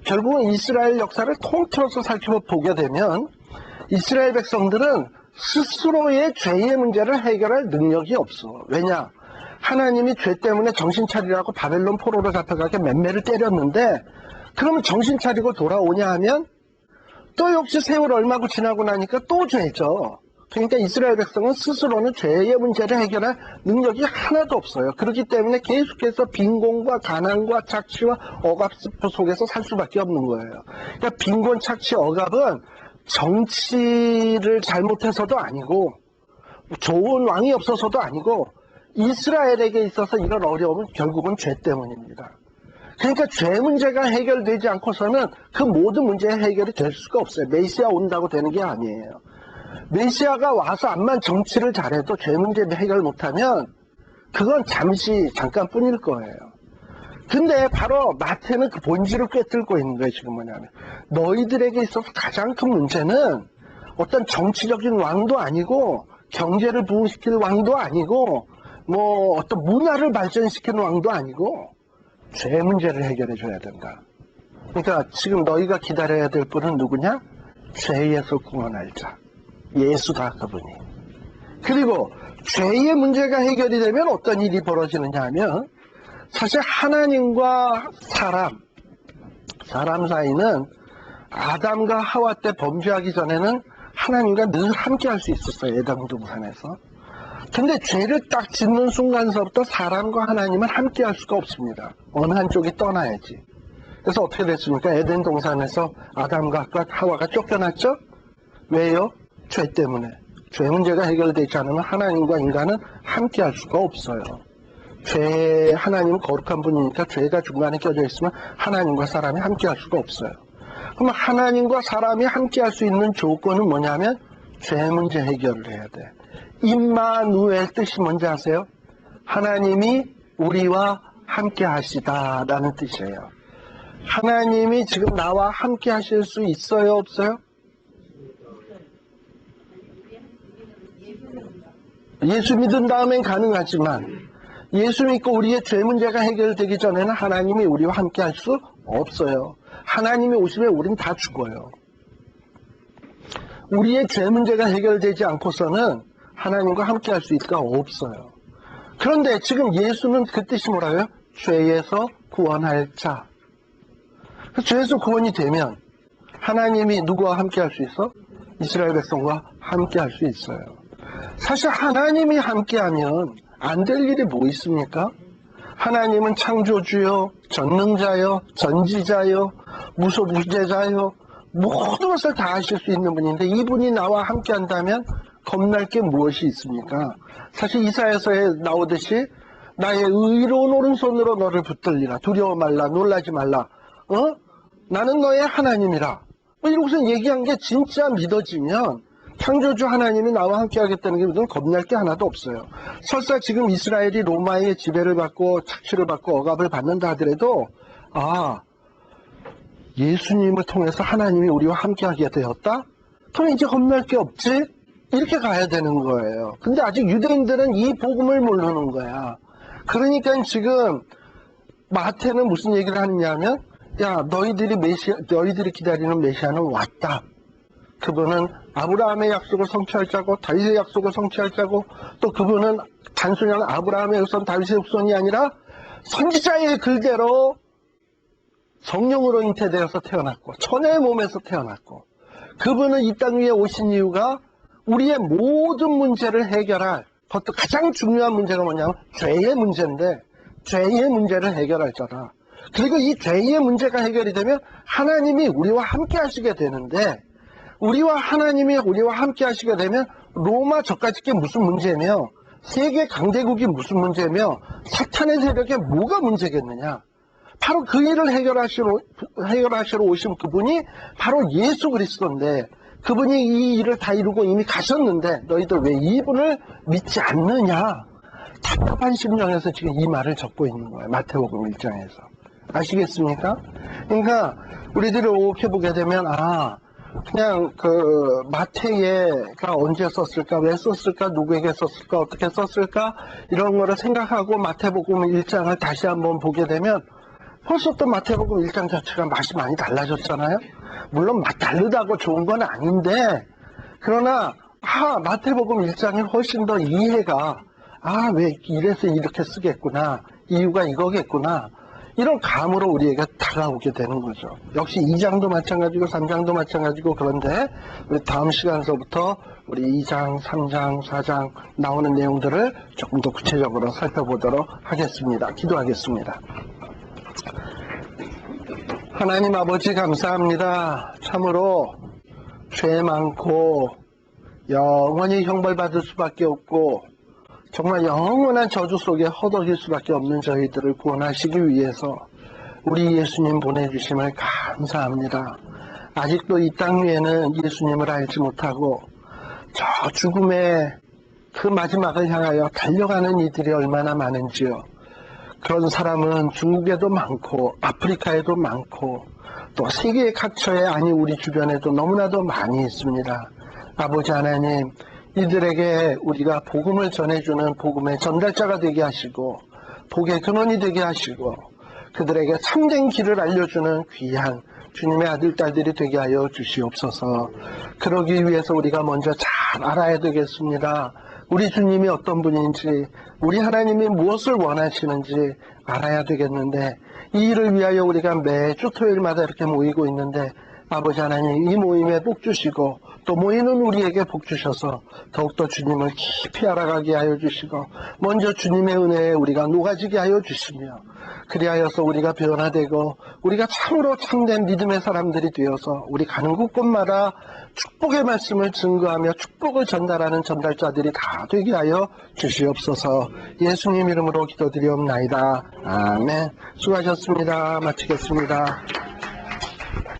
결국은 이스라엘 역사를 통틀어서 살펴보게 되면 이스라엘 백성들은 스스로의 죄의 문제를 해결할 능력이 없어. 왜냐? 하나님이 죄 때문에 정신 차리라고 바벨론 포로로 잡혀가게 맴매를 때렸는데 그러면 정신 차리고 돌아오냐 하면 또 역시 세월 얼마고 지나고 나니까 또 죄죠. 그러니까 이스라엘 백성은 스스로는 죄의 문제를 해결할 능력이 하나도 없어요. 그렇기 때문에 계속해서 빈곤과 가난과 착취와 억압 속에서 살 수밖에 없는 거예요. 그러니까 빈곤, 착취, 억압은 정치를 잘못해서도 아니고 좋은 왕이 없어서도 아니고 이스라엘에게 있어서 이런 어려움은 결국은 죄 때문입니다. 그러니까 죄 문제가 해결되지 않고서는 그 모든 문제의 해결이 될 수가 없어요. 메시아 온다고 되는 게 아니에요. 메시아가 와서 암만 정치를 잘해도 죄 문제 해결 못하면 그건 잠깐뿐일 거예요. 근데 바로 마태는 그 본질을 꿰뚫고 있는 거예요. 지금 뭐냐면 너희들에게 있어서 가장 큰 문제는 어떤 정치적인 왕도 아니고 경제를 부흥시킬 왕도 아니고 뭐 어떤 문화를 발전시키는 왕도 아니고 죄 문제를 해결해 줘야 된다. 그러니까 지금 너희가 기다려야 될 분은 누구냐? 죄에서 구원할 자. 예수다, 그분이. 그리고 죄의 문제가 해결이 되면 어떤 일이 벌어지느냐 하면 사실 하나님과 사람 사이는 아담과 하와 때 범죄하기 전에는 하나님과 늘 함께 할 수 있었어요. 에덴 동산에서. 근데 죄를 딱 짓는 순간서부터 사람과 하나님은 함께 할 수가 없습니다. 어느 한쪽이 떠나야지. 그래서 어떻게 됐습니까? 에덴 동산에서 아담과 하와가 쫓겨났죠? 왜요? 죄 때문에. 죄 문제가 해결되지 않으면 하나님과 인간은 함께 할 수가 없어요. 하나님은 거룩한 분이니까 죄가 중간에 껴져 있으면 하나님과 사람이 함께 할 수가 없어요. 그럼 하나님과 사람이 함께 할 수 있는 조건은 뭐냐면 죄 문제 해결을 해야 돼. 임마누엘 뜻이 뭔지 아세요? 하나님이 우리와 함께 하시다라는 뜻이에요. 하나님이 지금 나와 함께 하실 수 있어요, 없어요? 예수 믿은 다음엔 가능하지만 예수 믿고 우리의 죄 문제가 해결되기 전에는 하나님이 우리와 함께 할 수 없어요. 하나님이 오시면 우린 다 죽어요. 우리의 죄 문제가 해결되지 않고서는 하나님과 함께 할 수 있을까 없어요. 그런데 지금 예수는 그 뜻이 뭐라고요? 죄에서 구원할 자. 죄에서 구원이 되면 하나님이 누구와 함께 할 수 있어? 이스라엘 백성과 함께 할 수 있어요. 사실 하나님이 함께하면 안 될 일이 뭐 있습니까? 하나님은 창조주요, 전능자요, 전지자요, 무소부재자요, 모든 것을 다 하실 수 있는 분인데 이분이 나와 함께 한다면 겁날 게 무엇이 있습니까? 사실 이사야서에 나오듯이 나의 의로운 오른손으로 너를 붙들리라. 두려워 말라. 놀라지 말라. 나는 너의 하나님이라. 이러고서 얘기한 게 진짜 믿어지면 창조주 하나님이 나와 함께 하겠다는 게 무슨 겁날 게 하나도 없어요. 설사 지금 이스라엘이 로마의 지배를 받고 착취를 받고 억압을 받는다 하더라도 예수님을 통해서 하나님이 우리와 함께 하게 되었다? 그럼 이제 겁날 게 없지? 이렇게 가야 되는 거예요. 근데 아직 유대인들은 이 복음을 모르는 거야. 그러니까 지금 마태는 무슨 얘기를 하느냐면 야, 너희들이 기다리는 메시아는 왔다. 그분은 아브라함의 약속을 성취할 자고 다윗의 약속을 성취할 자고 또 그분은 단순히 아브라함의 후손 다윗의 후손이 아니라 선지자의 글대로 성령으로 잉태되어서 태어났고 처녀의 몸에서 태어났고 그분은 이 땅 위에 오신 이유가 우리의 모든 문제를 해결할 그것도 가장 중요한 문제가 뭐냐면 죄의 문제인데 죄의 문제를 해결할 자다. 그리고 이 죄의 문제가 해결이 되면 하나님이 우리와 함께 하시게 되는데 우리와 함께 하시게 되면 로마 저까지 게 무슨 문제며 세계 강대국이 무슨 문제며 사탄의 세력에 뭐가 문제겠느냐. 바로 그 일을 해결하시러 오신 그분이 바로 예수 그리스도인데 그분이 이 일을 다 이루고 이미 가셨는데 너희들 왜 이분을 믿지 않느냐. 답답한 심정에서 지금 이 말을 적고 있는 거예요. 마태복음 1장에서. 아시겠습니까? 그러니까 우리들이 이렇게 보게 되면 그냥 그 마태가 언제 썼을까, 왜 썼을까, 누구에게 썼을까, 어떻게 썼을까 이런 거를 생각하고 마태복음 1장을 다시 한번 보게 되면 벌써 또 마태복음 1장 자체가 맛이 많이 달라졌잖아요. 물론 맛 다르다고 좋은 건 아닌데 그러나 마태복음 1장이 훨씬 더 이해가 왜 이래서 이렇게 쓰겠구나, 이유가 이거겠구나 이런 감으로 우리에게 다가오게 되는 거죠. 역시 2장도 마찬가지고 3장도 마찬가지고 그런데 우리 다음 시간서부터 우리 2장, 3장, 4장 나오는 내용들을 조금 더 구체적으로 살펴보도록 하겠습니다. 기도하겠습니다. 하나님 아버지 감사합니다. 참으로 죄 많고 영원히 형벌받을 수밖에 없고 정말 영원한 저주 속에 허덕일 수밖에 없는 저희들을 구원하시기 위해서 우리 예수님 보내주심을 감사합니다. 아직도 이 땅 위에는 예수님을 알지 못하고 저 죽음의 그 마지막을 향하여 달려가는 이들이 얼마나 많은지요. 그런 사람은 중국에도 많고 아프리카에도 많고 또 세계의 각처에 우리 주변에도 너무나도 많이 있습니다. 아버지 하나님, 이들에게 우리가 복음을 전해주는 복음의 전달자가 되게 하시고 복의 근원이 되게 하시고 그들에게 참된 길을 알려주는 귀한 주님의 아들, 딸들이 되게 하여 주시옵소서. 그러기 위해서 우리가 먼저 잘 알아야 되겠습니다. 우리 주님이 어떤 분인지, 우리 하나님이 무엇을 원하시는지 알아야 되겠는데, 이 일을 위하여 우리가 매주 토요일마다 이렇게 모이고 있는데, 아버지 하나님 이 모임에 복 주시고 또 모이는 우리에게 복 주셔서 더욱더 주님을 깊이 알아가게 하여 주시고, 먼저 주님의 은혜에 우리가 녹아지게 하여 주시며, 그리하여서 우리가 변화되고 우리가 참으로 참된 믿음의 사람들이 되어서 우리 가는 곳곳마다 축복의 말씀을 증거하며 축복을 전달하는 전달자들이 다 되게 하여 주시옵소서. 예수님 이름으로 기도드리옵나이다. 아멘. 수고하셨습니다. 마치겠습니다.